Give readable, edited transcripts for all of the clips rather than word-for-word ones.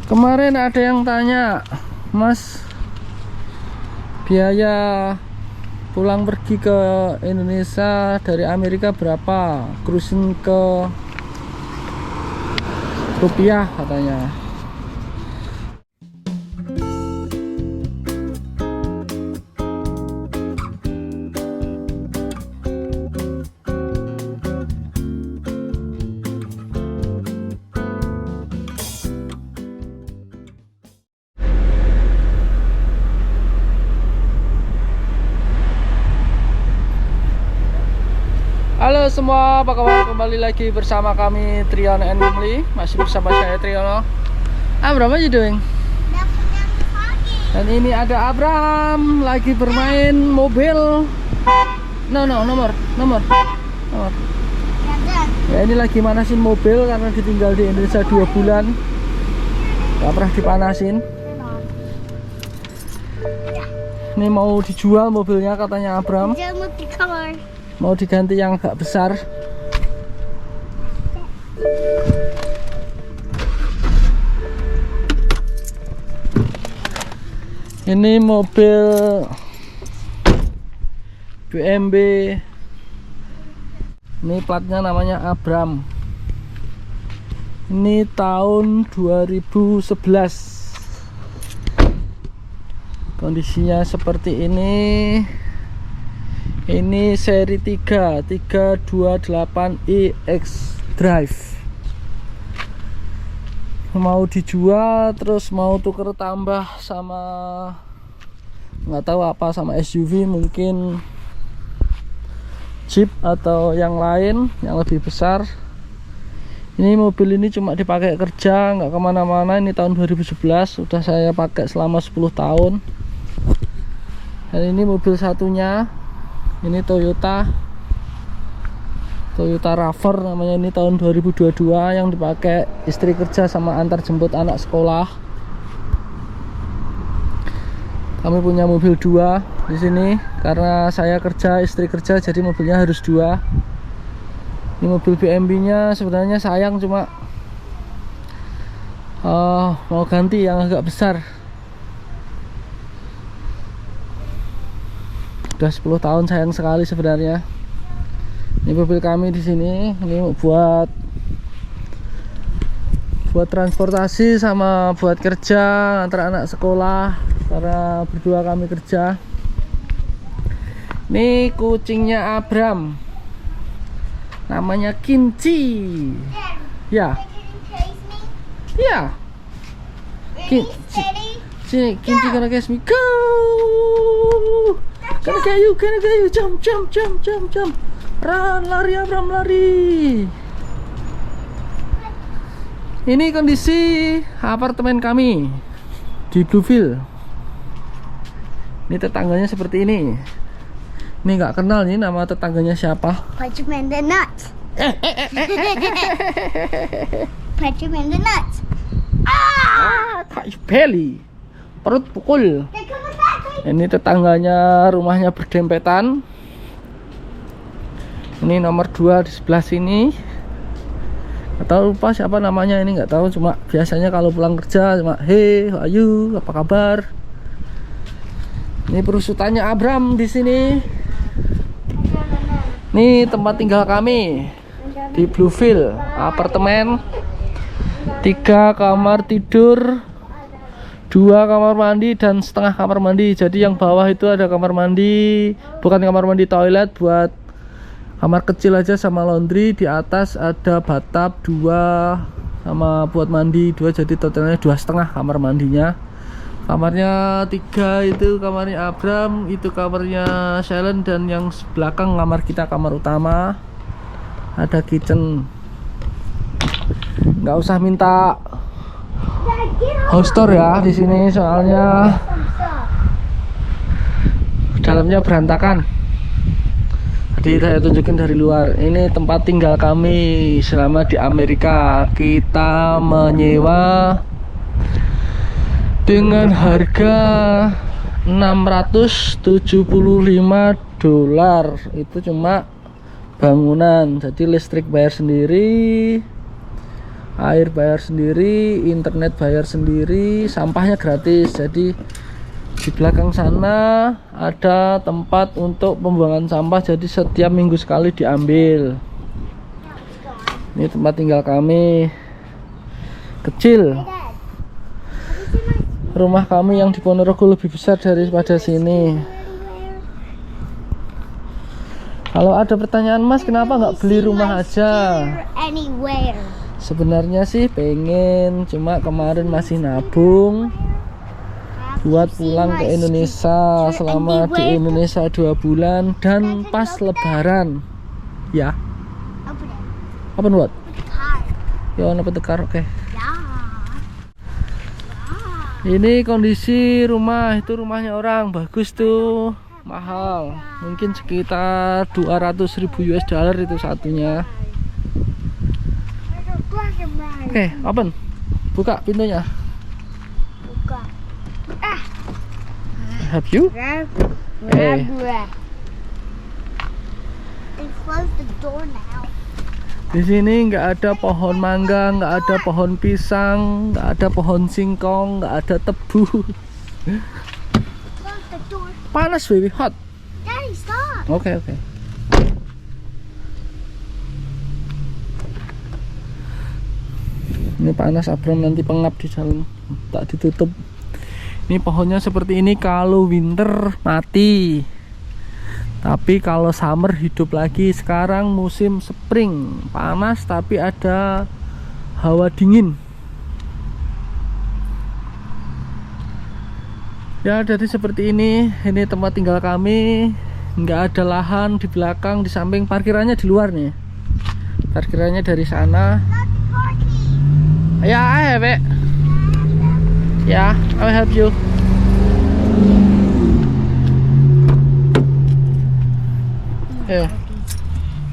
Kemarin ada yang tanya, Mas, biaya pulang pergi ke Indonesia dari Amerika berapa? Cruising ke rupiah katanya. Halo semua, apa kabar? Kembali lagi bersama kami Trion and Wimli. Masih bersama saya Triono. Abram, what are you doing? Dan ini ada Abram lagi bermain mobil. Nomor. Ya, ini lagi manasin mobil karena ditinggal di Indonesia 2 bulan. Gak pernah dipanasin. Ini mau dijual mobilnya katanya Abram. Mau diganti yang agak besar. Ini mobil BMW. Ini platnya namanya Abram. Ini tahun 2011. Kondisinya seperti ini. Ini seri 328iX Drive. Mau dijual, terus mau tuker tambah sama nggak tahu apa, sama SUV mungkin Jeep atau yang lain yang lebih besar. Ini mobil ini cuma dipakai kerja, nggak kemana-mana. Ini tahun 2011, sudah saya pakai selama 10 tahun. Dan ini mobil satunya. Ini Toyota RAV4 namanya, ini tahun 2022 yang dipakai istri kerja sama antar jemput anak sekolah. Kami punya mobil 2 di sini karena saya kerja, istri kerja, jadi mobilnya harus 2. Ini mobil BMW-nya sebenarnya sayang, cuma mau ganti yang agak besar. Udah 10 tahun, sayang sekali sebenarnya. Ini mobil kami di sini. Ini buat transportasi sama buat kerja antara anak sekolah, karena berdua kami kerja. Ini kucingnya Abram, namanya Kinci. Ya. Kinci. Sini, Kinci gonna catch me. Go! Gonna get you, jump. Run, lari Abram, lari. Ini kondisi apartemen kami di Bluefield. Ini tetangganya seperti ini. Ini nggak kenal nih nama tetangganya siapa. Patriman the Nuts. Patriman the Nuts. Kak Belly. Perut pukul. Ini tetangganya, rumahnya berdempetan. Ini nomor 2 di sebelah sini. Atau lupa siapa namanya, ini nggak tahu, cuma biasanya kalau pulang kerja cuma hey, ayu, apa kabar. Ini perusutannya Abram di sini. Ini tempat tinggal kami di Bluefield, apartemen 3 kamar tidur, 2 kamar mandi dan setengah kamar mandi. Jadi yang bawah itu ada kamar mandi, bukan kamar mandi, toilet buat kamar kecil aja sama laundry. Di atas ada bathtub 2 sama buat mandi 2, jadi totalnya 2,5 kamar mandinya. Kamarnya 3 itu kamarnya Abram, itu kamarnya Shellen, dan yang belakang kamar kita, kamar utama. Ada kitchen. Nggak usah minta house tour ya di sini, soalnya dalamnya berantakan. Jadi saya tunjukin dari luar. Ini tempat tinggal kami selama di Amerika. Kita menyewa dengan harga $675. Itu cuma bangunan, jadi listrik bayar sendiri, Air bayar sendiri, internet bayar sendiri, sampahnya gratis. Jadi di belakang sana ada tempat untuk pembuangan sampah, jadi setiap minggu sekali diambil. Ini tempat tinggal kami, kecil. Rumah kami yang di Ponorogo lebih besar daripada sini. Kalau ada pertanyaan Mas, kenapa nggak beli rumah aja? Anywhere. Sebenarnya sih pengen, cuma kemarin masih nabung buat pulang ke Indonesia, selama di Indonesia 2 bulan dan pas Lebaran. Ya. Open what? Ya, open the car, oke. Ini kondisi rumah, itu rumahnya orang, bagus tuh, mahal, mungkin sekitar 200.000 US dollar itu satunya. Oke, open, buka pintunya. Buka. Have you? Hey. Close the door now. Di sini nggak ada pohon mangga, nggak ada pohon pisang, nggak ada pohon singkong, nggak ada tebu. Close the door. Panas baby, hot. Daddy, stop. Oke. Ini panas Abram, nanti pengap di dalam, tak ditutup. Ini pohonnya seperti ini, kalau winter mati, tapi kalau summer hidup lagi. Sekarang musim spring, panas tapi ada hawa dingin. Ya, jadi seperti ini. Ini tempat tinggal kami, nggak ada lahan di belakang, di samping. Parkirannya di luar nih, parkirannya dari sana. Ya, I have it. Ya, I will help you. Yeah.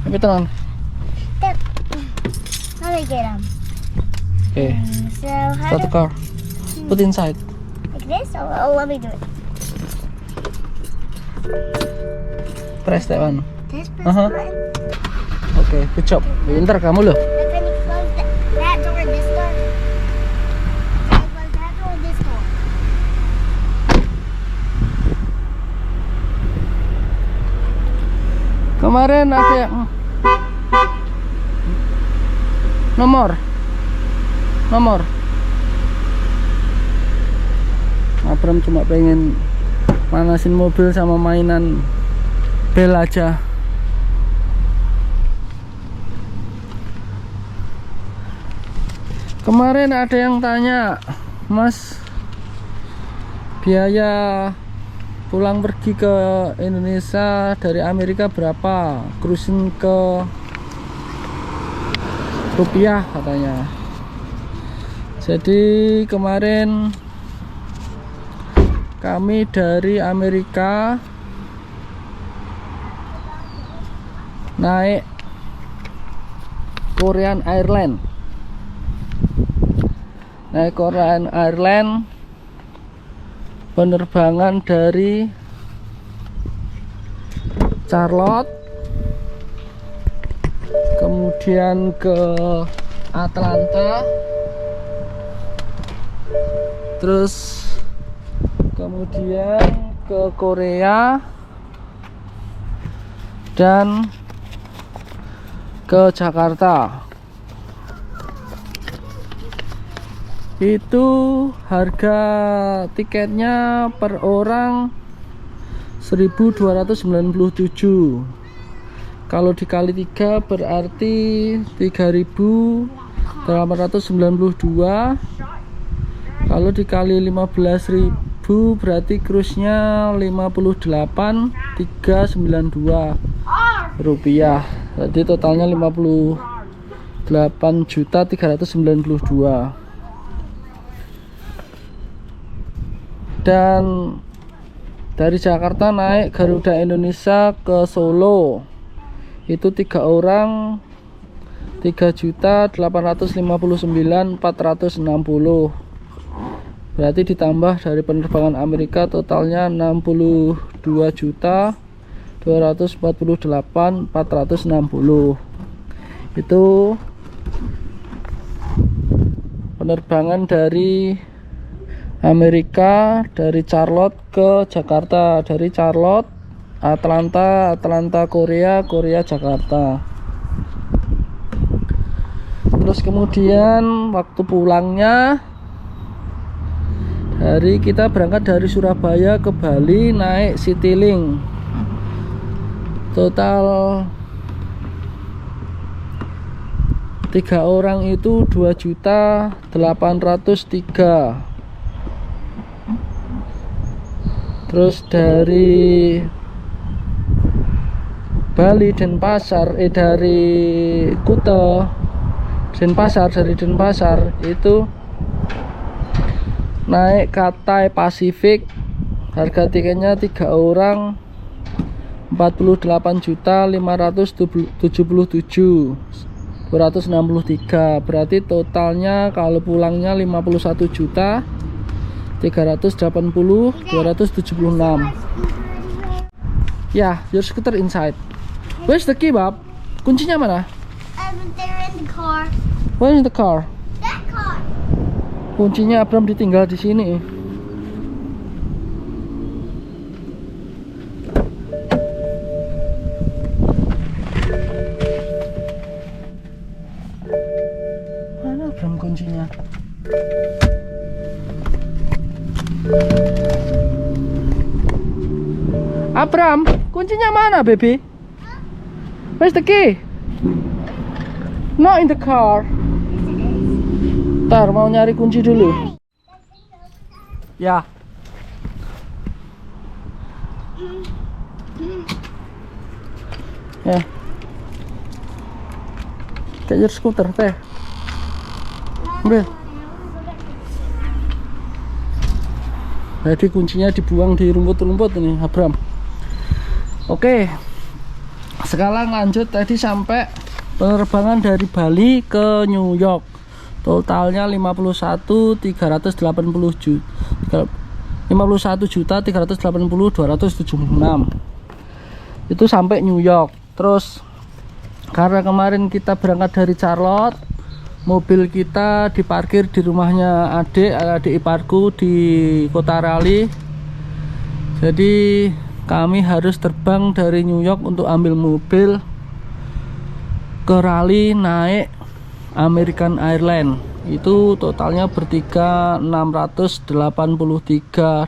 Tapi tenang. How do I get them? Okay. So how Start the car. Put inside. like this? Oh, let me do it. Press that one. This Uh-huh. button. Okay, good job. Pintar kamu loh. Now can you close that door and this door? Can you close that door and this door? Kemarin ada yang nomor Abram cuma pengen manasin mobil sama mainan bel aja. Kemarin ada yang tanya, Mas, biaya pulang pergi ke Indonesia dari Amerika berapa? Cruising ke rupiah katanya. Jadi kemarin kami dari Amerika naik Korean Airlines. Naik Korean Airlines, penerbangan dari Charlotte, kemudian ke Atlanta, terus kemudian ke Korea dan ke Jakarta. Itu harga tiketnya per orang 1.297. Kalau dikali 3 berarti 3.892. Kalau dikali 15.000 berarti cruise-nya 58.392 rupiah. Jadi totalnya 58.392. Dan dari Jakarta naik Garuda Indonesia ke Solo, itu 3 orang 3.859.460. Berarti ditambah dari penerbangan Amerika totalnya 62.248.460. Itu penerbangan dari Amerika, dari Charlotte ke Jakarta, dari Charlotte Atlanta, Atlanta Korea, Korea Jakarta. Terus kemudian waktu pulangnya kita berangkat dari Surabaya ke Bali naik Citylink. Total 3 orang itu 2.803.000. Terus dari Bali Denpasar dari Kuta Denpasar, dari Denpasar itu naik Cathay Pacific, harga tiketnya 3 orang 48.577.263, berarti totalnya kalau pulangnya 51.380.276. Ya, your scooter inside. Where's the key, Bob? Kuncinya mana? They're in the car. Where in the car? That car. Kuncinya Abram ditinggal di sini. Mana Abram kuncinya? Abram, kuncinya mana, baby? Where's the key? Not in the car. Ntar mau nyari kunci dulu. Ya. Ya. Get your scooter, teh. Ambil. Jadi kuncinya dibuang di rumput-rumput ini, Abram. Oke. Sekarang lanjut, tadi sampai penerbangan dari Bali ke New York. Totalnya 51.380.276. Itu sampai New York. Terus karena kemarin kita berangkat dari Charlotte, mobil kita diparkir di rumahnya adik iparku di Kota Raleigh. Jadi kami harus terbang dari New York untuk ambil mobil ke Raleigh naik American Airlines. Itu totalnya bertiga $683.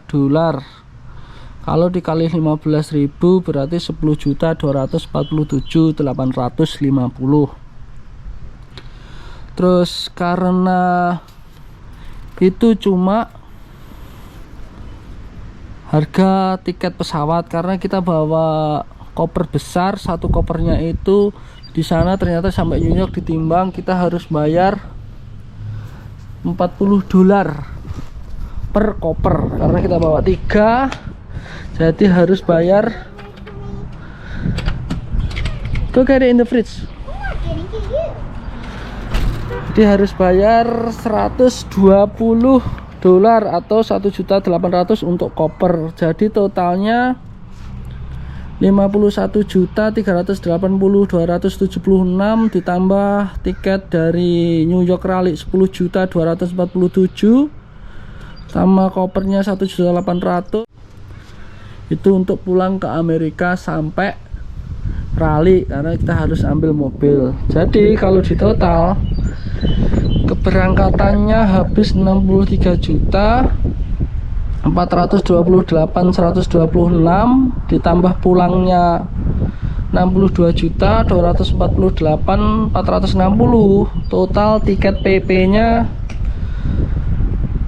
Kalau dikali 15.000 berarti 10.247.850. Terus karena itu cuma harga tiket pesawat, karena kita bawa koper besar, satu kopernya itu di sana ternyata sampai New York ditimbang kita harus bayar $40 per koper, karena kita bawa 3, jadi harus bayar. Go get it in the fridge. Jadi harus bayar $120 atau 1.800.000 untuk koper. Jadi totalnya 51.380.276 ditambah tiket dari New York Raleigh 10.247 sama kopernya 1.800.000. Itu untuk pulang ke Amerika sampai Raleigh, karena kita harus ambil mobil. Jadi kalau di total keberangkatannya habis 63.428.126 ditambah pulangnya 62.248.460. Total tiket PP-nya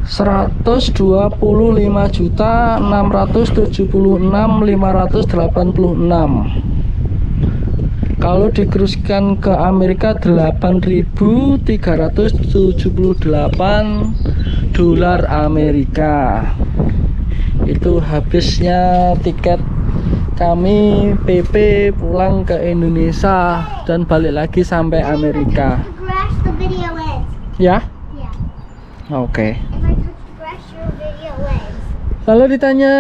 125.676.586. Kalau dikruskan ke Amerika $8.378 Amerika. Itu habisnya tiket kami PP pulang ke Indonesia dan balik lagi sampai Amerika. Ya? Oke. Lalu ditanya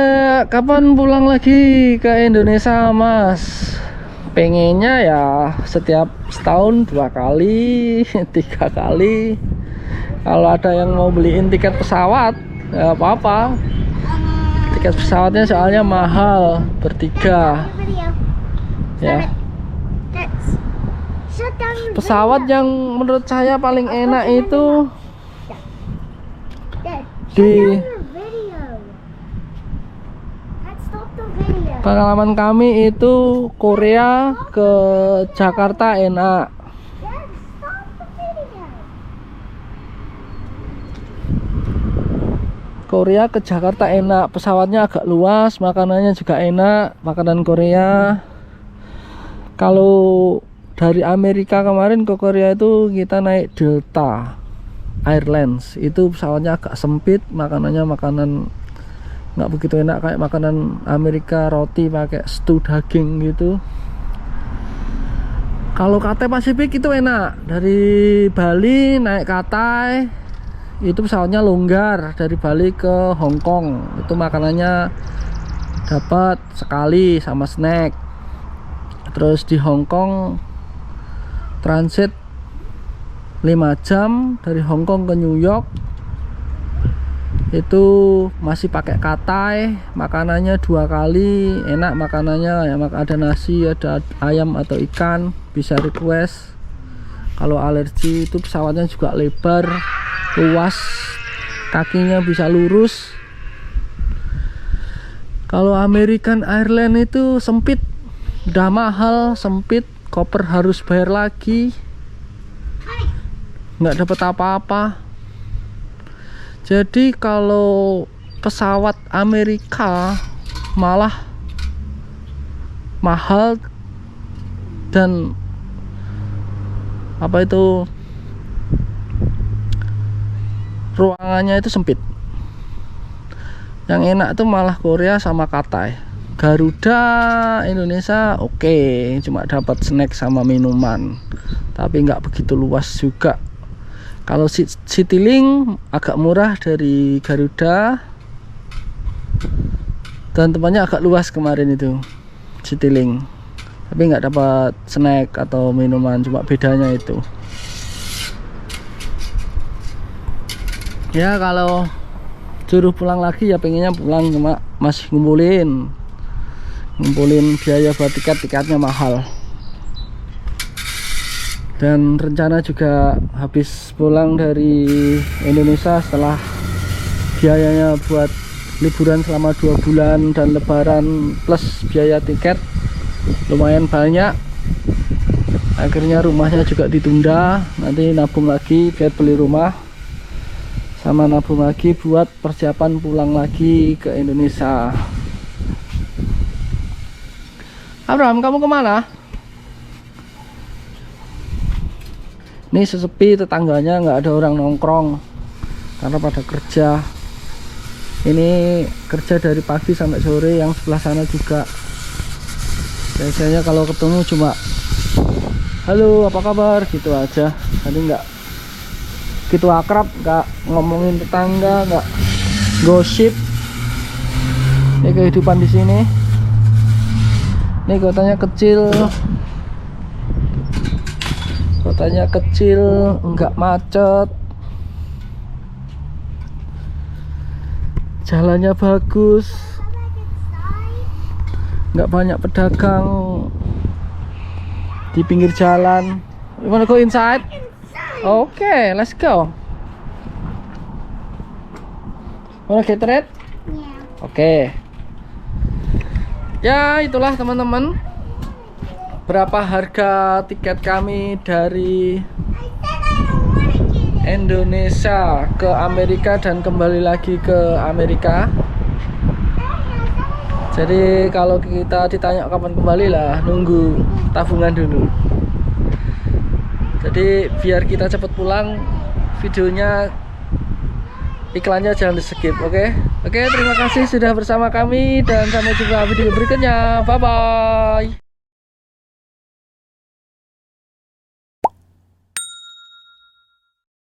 kapan pulang lagi ke Indonesia, Mas? Pengennya ya setiap setahun 2 kali 3 kali, Kalau ada yang mau beliin tiket pesawat, ya apa-apa. Tiket pesawatnya soalnya mahal, bertiga. Video. Ya. Shut down your Pesawat video. yang menurut saya paling enak itu Dad, shut di down your video. Dad, stop the video. pengalaman kami itu Korea ke Jakarta enak. Dad, stop the video. Korea ke Jakarta enak, pesawatnya agak luas, makanannya juga enak, makanan Korea. Kalau dari Amerika kemarin ke Korea itu kita naik Delta Airlines, itu pesawatnya agak sempit, makanannya makanan nggak begitu enak kayak makanan Amerika, roti pakai stew daging gitu. Kalau Cathay Pacific itu enak, dari Bali naik Cathay itu pesawatnya longgar, dari Bali ke Hong Kong itu makanannya dapat sekali sama snack. Terus di Hong Kong transit 5 jam dari Hong Kong ke New York, itu masih pakai Cathay, makanannya 2 kali, enak makanannya ya, ada nasi, ada ayam atau ikan, bisa request. Kalau alergi itu pesawatnya juga lebar, luas, kakinya bisa lurus. Kalau American Airlines itu sempit, udah mahal, sempit, koper harus bayar lagi, nggak dapat apa-apa. Jadi kalau pesawat Amerika malah mahal dan apa itu, ruangannya itu sempit. Yang enak tuh malah Korea sama Cathay. Garuda Indonesia oke, cuma dapat snack sama minuman, tapi nggak begitu luas juga. Kalau Citylink agak murah dari Garuda dan tempatnya agak luas kemarin itu Citylink, tapi nggak dapat snack atau minuman, cuma bedanya itu. Ya kalau suruh pulang lagi ya pengennya pulang, cuma masih ngumpulin biaya buat tiketnya mahal. Dan rencana juga habis pulang dari Indonesia setelah biayanya buat liburan selama 2 bulan dan lebaran plus biaya tiket lumayan banyak, akhirnya rumahnya juga ditunda. Nanti nabung lagi biar beli rumah, sama nabung lagi buat persiapan pulang lagi ke Indonesia. Abraham, kamu kemana? Ini sesepi, tetangganya nggak ada orang nongkrong karena pada kerja. Ini kerja dari pagi sampai sore, yang sebelah sana juga. Biasanya kalau ketemu cuma halo apa kabar gitu aja, tadi nggak gitu akrab, nggak ngomongin tetangga, nggak gosip. Ini kehidupan di sini. Ini kotanya kecil, nggak macet, jalannya bagus, nggak banyak pedagang di pinggir jalan. You wanna go inside? Okay, let's go. Wanna get red? Yeah. Oke. Ya itulah teman-teman, berapa harga tiket kami dari Indonesia ke Amerika dan kembali lagi ke Amerika. Jadi kalau kita ditanya kapan kembali lah, nunggu tabungan dulu. Jadi biar kita cepat pulang, videonya, iklannya jangan di skip, oke? Oke, terima kasih sudah bersama kami dan sampai jumpa video berikutnya. Bye bye.